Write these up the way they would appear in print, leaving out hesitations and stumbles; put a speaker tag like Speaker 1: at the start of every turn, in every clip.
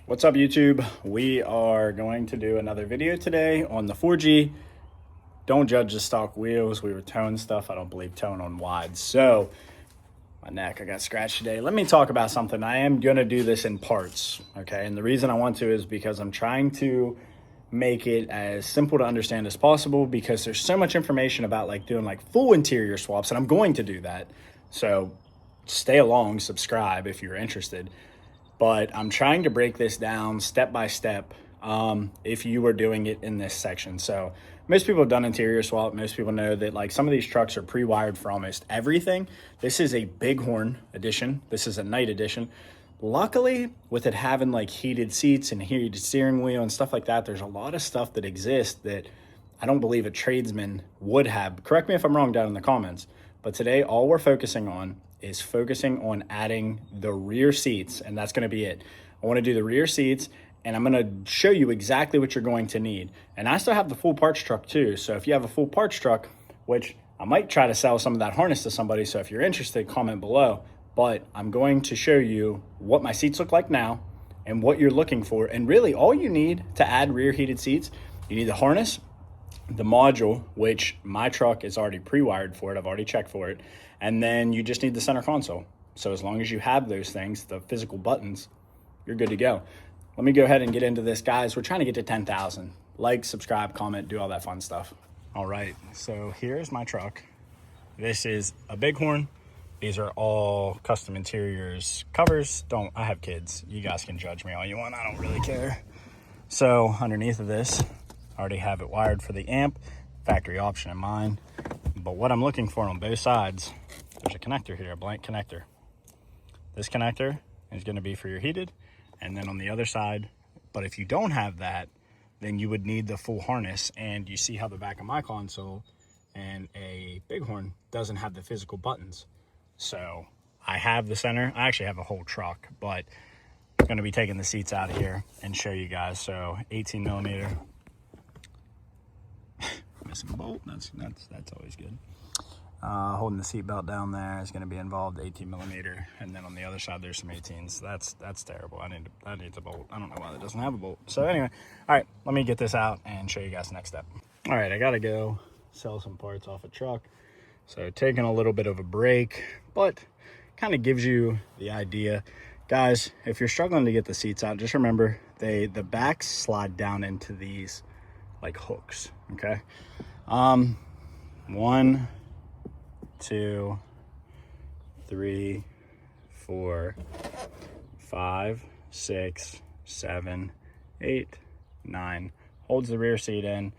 Speaker 1: What's up, YouTube? We are going to do another video today on the 4G. Don't judge the stock wheels. We were towing stuff. I don't believe towing on wide. So my neck, I got scratched today. Let me talk about something. I am going to do this in parts, okay? And the reason I want to is because I'm trying to make it as simple to understand as possible, because there's so much information about like doing like full interior swaps, and I'm going to do that. So stay along, subscribe if you're interested. But I'm trying to break this down step by step if you were doing it in this section. So most people have done interior swap. Most people know that like some of these trucks are pre-wired for almost everything. This is a Bighorn edition. This is a night edition. Luckily, with it having like heated seats and heated steering wheel and stuff like that, there's a lot of stuff that exists that I don't believe a tradesman would have. Correct me if I'm wrong down in the comments. But today, all we're focusing on is adding the rear seats, and that's going to be it. I want to do the rear seats, and I'm going to show you exactly what you're going to need. And I still have the full parts truck too, so if you have a full parts truck, which I might try to sell some of that harness to somebody, so if you're interested, comment below. But I'm going to show you what my seats look like now and what you're looking for. And really, all you need to add rear heated seats, you need the harness, the module, which my truck is already pre-wired for it. I've already checked for it. And then you just need the center console. So as long as you have those things, the physical buttons, you're good to go. Let me go ahead and get into this, guys. We're trying to get to 10,000. Like, subscribe, comment, do all that fun stuff. All right, so here's my truck. This is a Bighorn. These are all custom interiors. Covers, I have kids. You guys can judge me all you want. I don't really care. So underneath of this, I already have it wired for the amp, factory option in mine. But what I'm looking for on both sides, there's a connector here, a blank connector. This connector is going to be for your heated, and then on the other side, but if you don't have that, then you would need the full harness. And you see how the back of my console and a Bighorn doesn't have the physical buttons. So I have the center. I actually have a whole truck, but I'm going to be taking the seats out here and show you guys. So 18 millimeter. Missing a bolt, that's always good. Holding the seat belt down there is going to be involved, 18 millimeter, and then on the other side there's some 18s. That's terrible. That needs a bolt. I don't know why that doesn't have a bolt. So anyway, all right, let me get this out and show you guys the next step. All right, I gotta go sell some parts off a truck, so taking a little bit of a break, but kind of gives you the idea. Guys, if you're struggling to get the seats out, just remember the backs slide down into these like hooks. Okay, 1, 2, 3, 4, 5, 6, 7, 8, 9. Holds the rear seat in.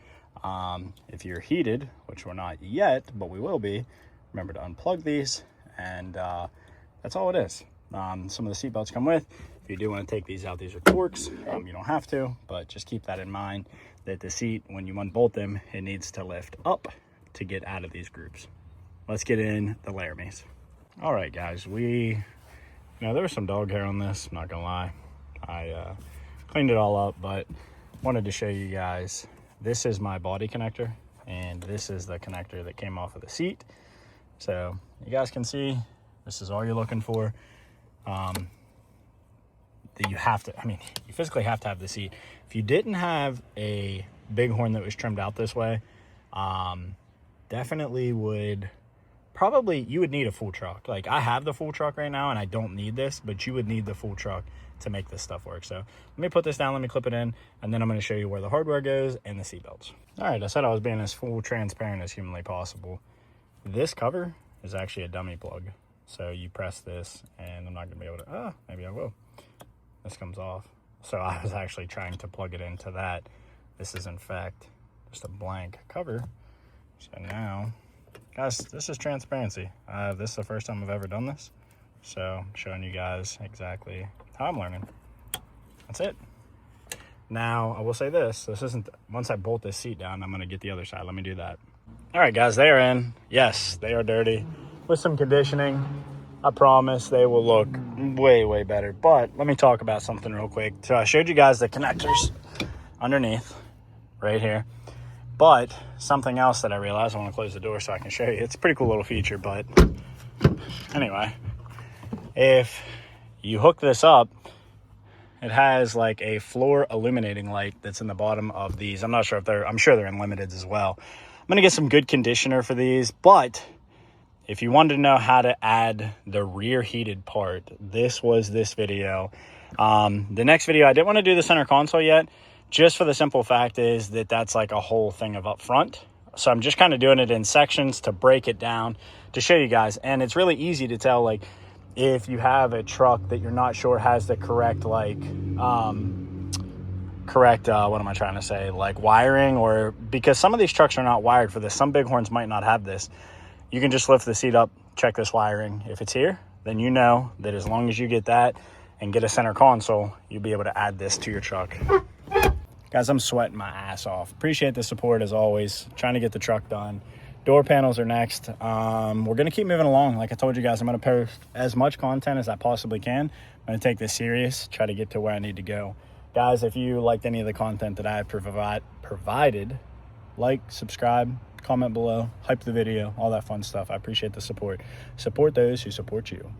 Speaker 1: If you're heated, which we're not yet, but we will be, remember to unplug these, and that's all it is. Some of the seat belts come with. If you do want to take these out, these are Torx. You don't have to, but just keep that in mind, that the seat, when you unbolt them, it needs to lift up to get out of these groups. Let's get in the Laramies. All right, guys, there was some dog hair on this, I'm not gonna lie. I cleaned it all up, but wanted to show you guys. This is my body connector, and this is the connector that came off of the seat. So you guys can see, this is all you're looking for. That you physically have to have the seat. If you didn't have a Bighorn that was trimmed out this way, definitely you would need a full truck. Like, I have the full truck right now and I don't need this, but you would need the full truck to make this stuff work. So let me put this down, let me clip it in, and then I'm going to show you where the hardware goes and the seat belts. All right, I said I was being as full transparent as humanly possible. This cover is actually a dummy plug. So you press this, and I'm not going to be able to, maybe I will. This comes off. So I was actually trying to plug it into that. This is in fact just a blank cover. So now, guys, this is transparency. This is the first time I've ever done this. So I'm showing you guys exactly how I'm learning. That's it. Now, I will say this isn't, once I bolt this seat down, I'm going to get the other side. Let me do that. All right, guys, they are in. Yes, they are dirty. With some conditioning, I promise they will look way, way better. But let me talk about something real quick. So I showed you guys the connectors underneath right here. But something else that I realized, I want to close the door so I can show you. It's a pretty cool little feature, but anyway, if you hook this up it has like a floor illuminating light that's in the bottom of these. I'm not sure if I'm sure they're in limiteds as well. I'm going to get some good conditioner for these, but if you wanted to know how to add the rear heated part, this was this video. The next video, I didn't want to do the center console yet, just for the simple fact is that that's like a whole thing of up front. So I'm just kind of doing it in sections to break it down to show you guys. And it's really easy to tell, like, if you have a truck that you're not sure has the correct, like, what am I trying to say? Like wiring, or because some of these trucks are not wired for this. Some Bighorns might not have this. You can just lift the seat up, check this wiring. If it's here, then you know that as long as you get that and get a center console, you'll be able to add this to your truck. Guys, I'm sweating my ass off. Appreciate the support as always. Trying to get the truck done. Door panels are next. We're going to keep moving along. Like I told you guys, I'm going to post as much content as I possibly can. I'm going to take this serious, try to get to where I need to go. Guys, if you liked any of the content that I have provided, like, subscribe, comment below, hype the video, all that fun stuff. I appreciate the support. Support those who support you.